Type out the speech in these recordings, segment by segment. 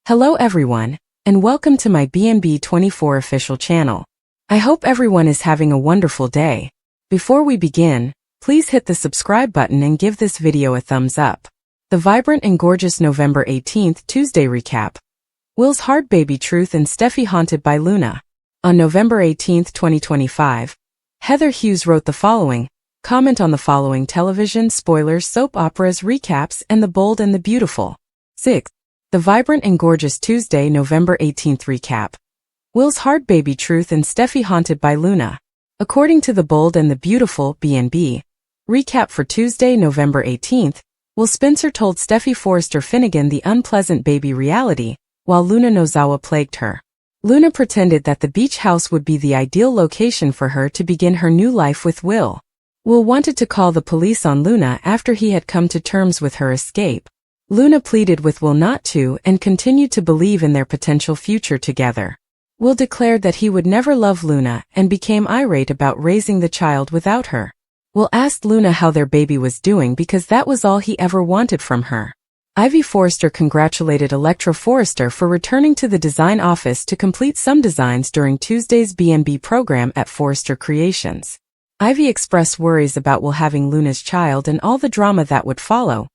Hello everyone, and welcome to my BNB24 official channel. I hope everyone is having a wonderful day. Before we begin, please hit the subscribe button and give this video a thumbs up. The vibrant and gorgeous November 18th Tuesday recap. Will's hard baby truth and Steffy haunted by Luna. On November 18th, 2025, Heather Hughes wrote the following. Comment on the following: television, spoilers, soap operas, recaps, and the bold and the beautiful. 6. The vibrant and gorgeous Tuesday, November 18th recap. Will's hard baby truth and Steffy haunted by Luna. According to the bold and the beautiful BNB recap for Tuesday, November 18th, Will Spencer told Steffy Forrester Finnegan the unpleasant baby reality, while Luna Nozawa plagued her. Luna pretended that the beach house would be the ideal location for her to begin her new life with Will. Will wanted to call the police on Luna after he had come to terms with her escape. Luna pleaded with Will not to and continued to believe in their potential future together. Will declared that he would never love Luna and became irate about raising the child without her. Will asked Luna how their baby was doing because that was all he ever wanted from her. Ivy Forrester congratulated Electra Forrester for returning to the design office to complete some designs during Tuesday's BNB program at Forrester Creations. Ivy expressed worries about Will having Luna's child and all the drama that would follow.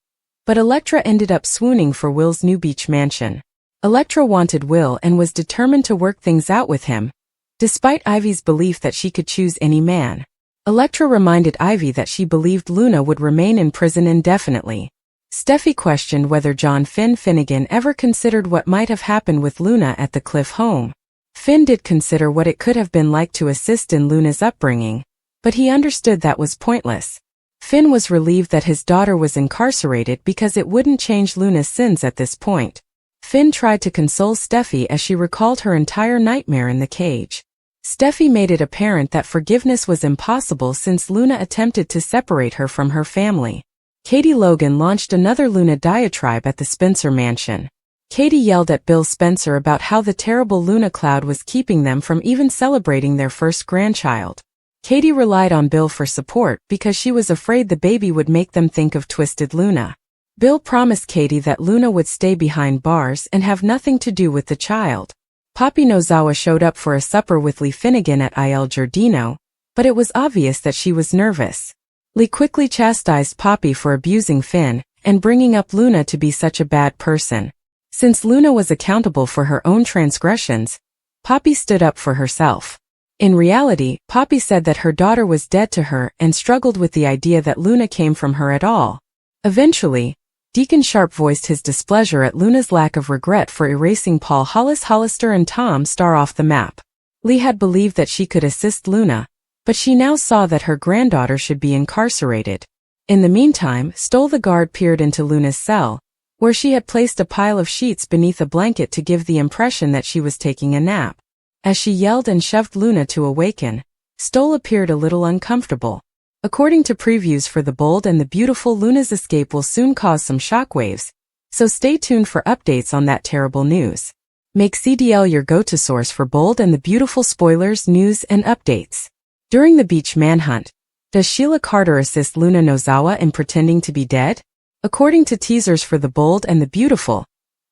But Electra ended up swooning for Will's new beach mansion. Electra wanted Will and was determined to work things out with him, despite Ivy's belief that she could choose any man. Electra reminded Ivy that she believed Luna would remain in prison indefinitely. Steffy questioned whether John Finnegan ever considered what might have happened with Luna at the Cliff home. Finn did consider what it could have been like to assist in Luna's upbringing, but he understood that was pointless. Finn was relieved that his daughter was incarcerated because it wouldn't change Luna's sins at this point. Finn tried to console Steffy as she recalled her entire nightmare in the cage. Steffy made it apparent that forgiveness was impossible since Luna attempted to separate her from her family. Katie Logan launched another Luna diatribe at the Spencer mansion. Katie yelled at Bill Spencer about how the terrible Luna cloud was keeping them from even celebrating their first grandchild. Katie relied on Bill for support because she was afraid the baby would make them think of twisted Luna. Bill promised Katie that Luna would stay behind bars and have nothing to do with the child. Poppy Nozawa showed up for a supper with Lee Finnegan at Il Giardino, but it was obvious that she was nervous. Lee quickly chastised Poppy for abusing Finn and bringing up Luna to be such a bad person. Since Luna was accountable for her own transgressions, Poppy stood up for herself. In reality, Poppy said that her daughter was dead to her and struggled with the idea that Luna came from her at all. Eventually, Deacon Sharp voiced his displeasure at Luna's lack of regret for erasing Paul Hollister and Tom Starr off the map. Lee had believed that she could assist Luna, but she now saw that her granddaughter should be incarcerated. In the meantime, Stoll the guard peered into Luna's cell, where she had placed a pile of sheets beneath a blanket to give the impression that she was taking a nap. As she yelled and shoved Luna to awaken, Stoll appeared a little uncomfortable. According to previews for the bold and the beautiful, Luna's escape will soon cause some shockwaves, so stay tuned for updates on that terrible news. Make CDL your go-to source for bold and the beautiful spoilers, news, and updates. During the beach manhunt, does Sheila Carter assist Luna Nozawa in pretending to be dead? According to teasers for the bold and the beautiful,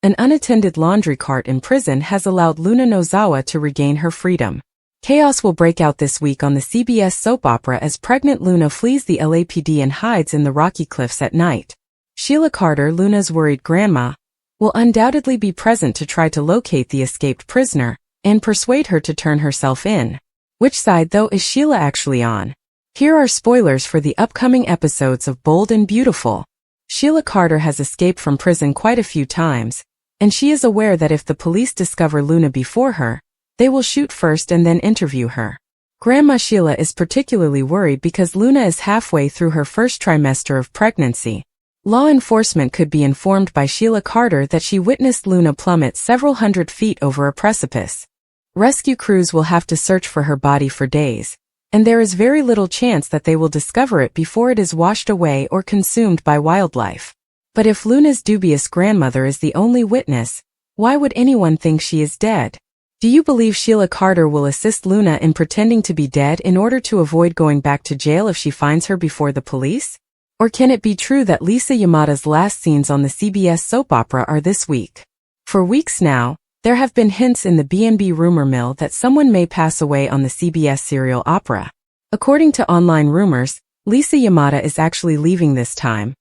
an unattended laundry cart in prison has allowed Luna Nozawa to regain her freedom. Chaos will break out this week on the CBS soap opera as pregnant Luna flees the LAPD and hides in the Rocky Cliffs at night. Sheila Carter, Luna's worried grandma, will undoubtedly be present to try to locate the escaped prisoner and persuade her to turn herself in. Which side, though, is Sheila actually on? Here are spoilers for the upcoming episodes of Bold and Beautiful. Sheila Carter has escaped from prison quite a few times, and she is aware that if the police discover Luna before her, they will shoot first and then interview her. Grandma Sheila is particularly worried because Luna is halfway through her first trimester of pregnancy. Law enforcement could be informed by Sheila Carter that she witnessed Luna plummet several hundred feet over a precipice. Rescue crews will have to search for her body for days, and there is very little chance that they will discover it before it is washed away or consumed by wildlife. But if Luna's dubious grandmother is the only witness, why would anyone think she is dead? Do you believe Sheila Carter will assist Luna in pretending to be dead in order to avoid going back to jail if she finds her before the police? Or can it be true that Lisa Yamada's last scenes on the CBS soap opera are this week? For weeks now, there have been hints in the B&B rumor mill that someone may pass away on the CBS serial opera. According to online rumors, Lisa Yamada is actually leaving this time,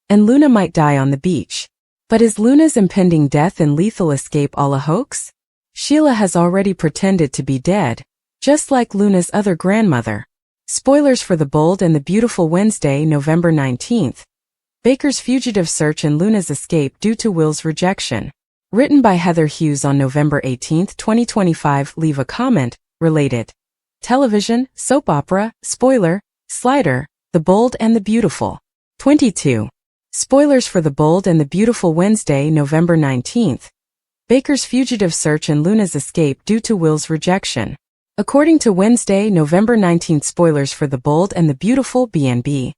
and Luna might die on the beach. But is Luna's impending death and lethal escape all a hoax? Sheila has already pretended to be dead, just like Luna's other grandmother. Spoilers for The Bold and the Beautiful. Wednesday, November 19th. Baker's fugitive search and Luna's escape due to Will's rejection. Written by Heather Hughes on November 18, 2025. Leave a comment. Related. Television, soap opera, spoiler, slider, The Bold and the Beautiful. 22. Spoilers for The Bold and the Beautiful. Wednesday, November 19th. Baker's fugitive search and Luna's escape due to Will's rejection. According to Wednesday, November 19th. Spoilers for The Bold and the Beautiful. B&B.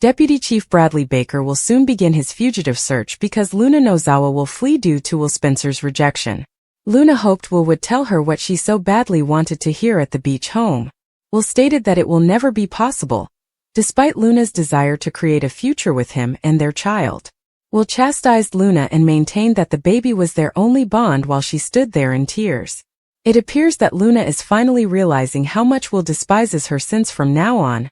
Deputy Chief Bradley Baker will soon begin his fugitive search because Luna Nozawa will flee due to Will Spencer's rejection. Luna hoped Will would tell her what she so badly wanted to hear at the beach home. Will stated that it will never be possible, despite Luna's desire to create a future with him and their child. Will chastised Luna and maintained that the baby was their only bond while she stood there in tears. It appears that Luna is finally realizing how much Will despises her since from now on,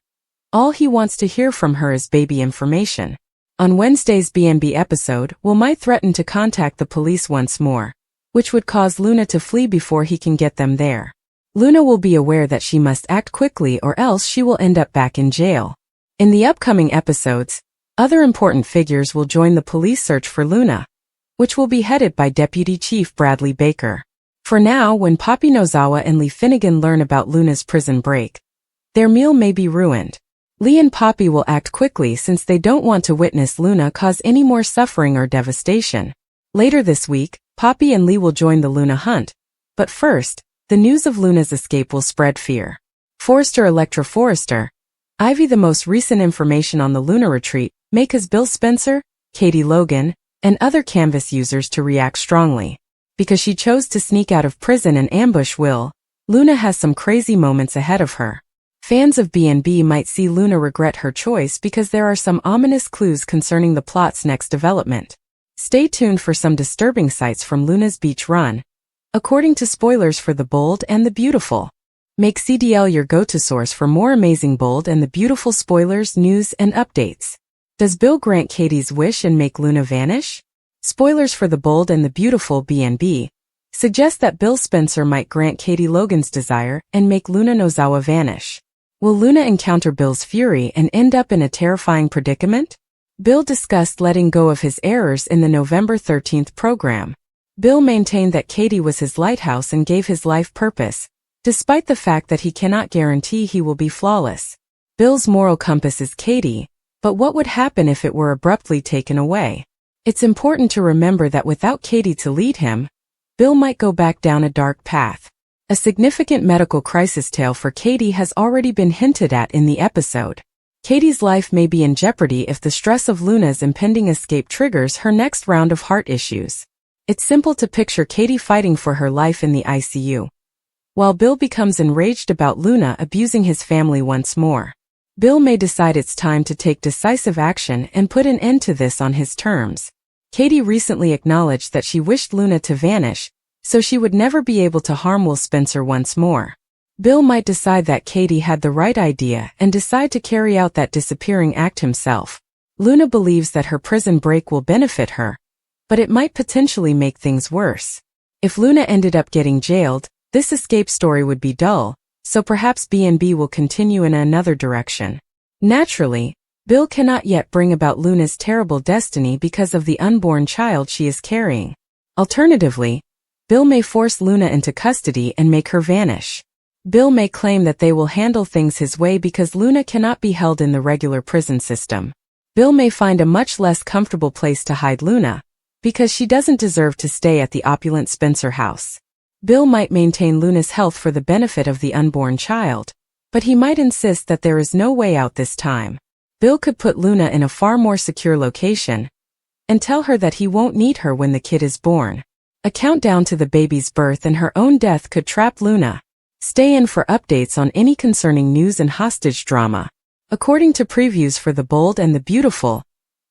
all he wants to hear from her is baby information. On Wednesday's B&B episode, Will might threaten to contact the police once more, which would cause Luna to flee before he can get them there. Luna will be aware that she must act quickly or else she will end up back in jail. In the upcoming episodes, other important figures will join the police search for Luna, which will be headed by Deputy Chief Bradley Baker. For now, when Poppy Nozawa and Lee Finnegan learn about Luna's prison break, their meal may be ruined. Lee and Poppy will act quickly since they don't want to witness Luna cause any more suffering or devastation. Later this week, Poppy and Lee will join the Luna hunt. But first, the news of Luna's escape will spread fear. Forrester Electra Forrester, Ivy. The most recent information on the Luna retreat may cause Bill Spencer, Katie Logan, and other Canvas users to react strongly. Because she chose to sneak out of prison and ambush Will, Luna has some crazy moments ahead of her. Fans of B&B might see Luna regret her choice because there are some ominous clues concerning the plot's next development. Stay tuned for some disturbing sights from Luna's beach run. According to Spoilers for The Bold and the Beautiful. Make CDL your go-to source for more amazing Bold and the Beautiful spoilers, news, and updates. Does Bill grant Katie's wish and make Luna vanish? Spoilers for The Bold and the Beautiful. B&B suggest that Bill Spencer might grant Katie Logan's desire and make Luna Nozawa vanish. Will Luna encounter Bill's fury and end up in a terrifying predicament? Bill discussed letting go of his errors in the November 13th program. Bill maintained that Katie was his lighthouse and gave his life purpose, despite the fact that he cannot guarantee he will be flawless. Bill's moral compass is Katie, but what would happen if it were abruptly taken away? It's important to remember that without Katie to lead him, Bill might go back down a dark path. A significant medical crisis tale for Katie has already been hinted at in the episode. Katie's life may be in jeopardy if the stress of Luna's impending escape triggers her next round of heart issues. It's simple to picture Katie fighting for her life in the ICU, while Bill becomes enraged about Luna abusing his family once more. Bill may decide it's time to take decisive action and put an end to this on his terms. Katie recently acknowledged that she wished Luna to vanish, so she would never be able to harm Will Spencer once more. Bill might decide that Katie had the right idea and decide to carry out that disappearing act himself. Luna believes that her prison break will benefit her, but it might potentially make things worse. If Luna ended up getting jailed, this escape story would be dull, so perhaps B&B will continue in another direction. Naturally, Bill cannot yet bring about Luna's terrible destiny because of the unborn child she is carrying. Alternatively, Bill may force Luna into custody and make her vanish. Bill may claim that they will handle things his way because Luna cannot be held in the regular prison system. Bill may find a much less comfortable place to hide Luna, because she doesn't deserve to stay at the opulent Spencer house. Bill might maintain Luna's health for the benefit of the unborn child, but he might insist that there is no way out this time. Bill could put Luna in a far more secure location and tell her that he won't need her when the kid is born. A countdown to the baby's birth and her own death could trap Luna. Stay in for updates on any concerning news and hostage drama. According to previews for The Bold and the Beautiful,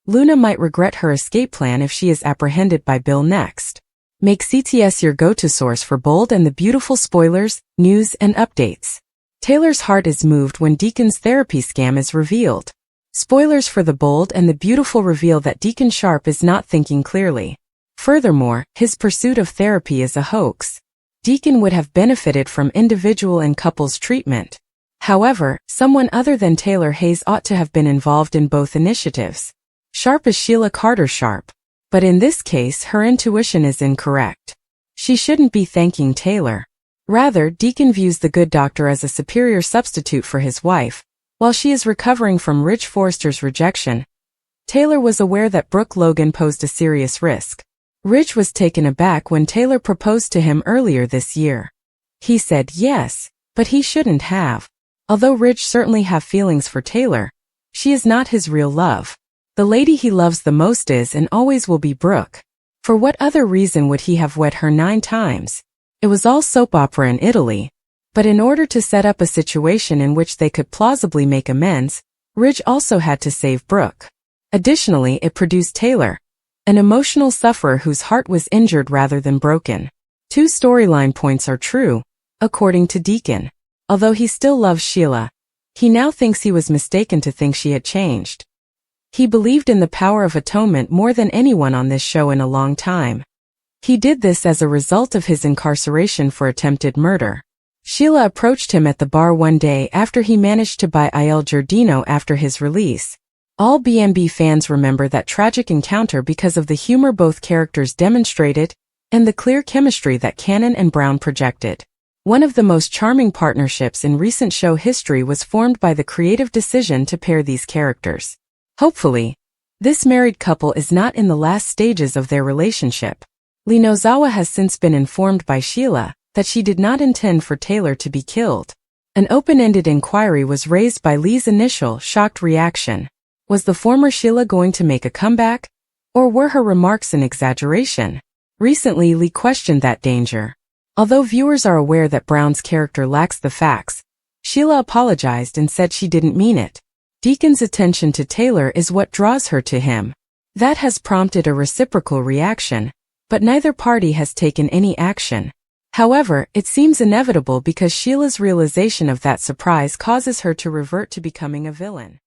Luna might regret her escape plan if she is apprehended by Bill next. Make CTS your go-to source for bold and the beautiful spoilers, news, and updates. Taylor's heart is moved when Deacon's therapy scam is revealed. Spoilers for the bold and the beautiful reveal that Deacon Sharp is not thinking clearly. Furthermore, his pursuit of therapy is a hoax. Deacon would have benefited from individual and couples treatment. However, someone other than Taylor Hayes ought to have been involved in both initiatives. Sharp is Sheila Carter Sharp. But in this case, her intuition is incorrect. She shouldn't be thanking Taylor. Rather, Deacon views the good doctor as a superior substitute for his wife, while she is recovering from Rich Forrester's rejection. Taylor was aware that Brooke Logan posed a serious risk. Rich was taken aback when Taylor proposed to him earlier this year. He said yes, but he shouldn't have. Although Rich certainly have feelings for Taylor, she is not his real love. The lady he loves the most is and always will be Brooke. For what other reason would he have wed her 9 times? It was all soap opera in Italy. But in order to set up a situation in which they could plausibly make amends, Ridge also had to save Brooke. Additionally, it produced Taylor, an emotional sufferer whose heart was injured rather than broken. 2 storyline points are true, according to Deacon. Although he still loves Sheila, he now thinks he was mistaken to think she had changed. He believed in the power of atonement more than anyone on this show in a long time. He did this as a result of his incarceration for attempted murder. Sheila approached him at the bar one day after he managed to buy Il Giardino after his release. All BNB fans remember that tragic encounter because of the humor both characters demonstrated and the clear chemistry that Cannon and Brown projected. One of the most charming partnerships in recent show history was formed by the creative decision to pair these characters. Hopefully, this married couple is not in the last stages of their relationship. Lee Nozawa has since been informed by Sheila that she did not intend for Taylor to be killed. An open-ended inquiry was raised by Lee's initial shocked reaction. Was the former Sheila going to make a comeback? Or were her remarks an exaggeration? Recently, Lee questioned that danger. Although viewers are aware that Brown's character lacks the facts, Sheila apologized and said she didn't mean it. Deacon's attention to Taylor is what draws her to him. That has prompted a reciprocal reaction, but neither party has taken any action. However, it seems inevitable because Sheila's realization of that surprise causes her to revert to becoming a villain.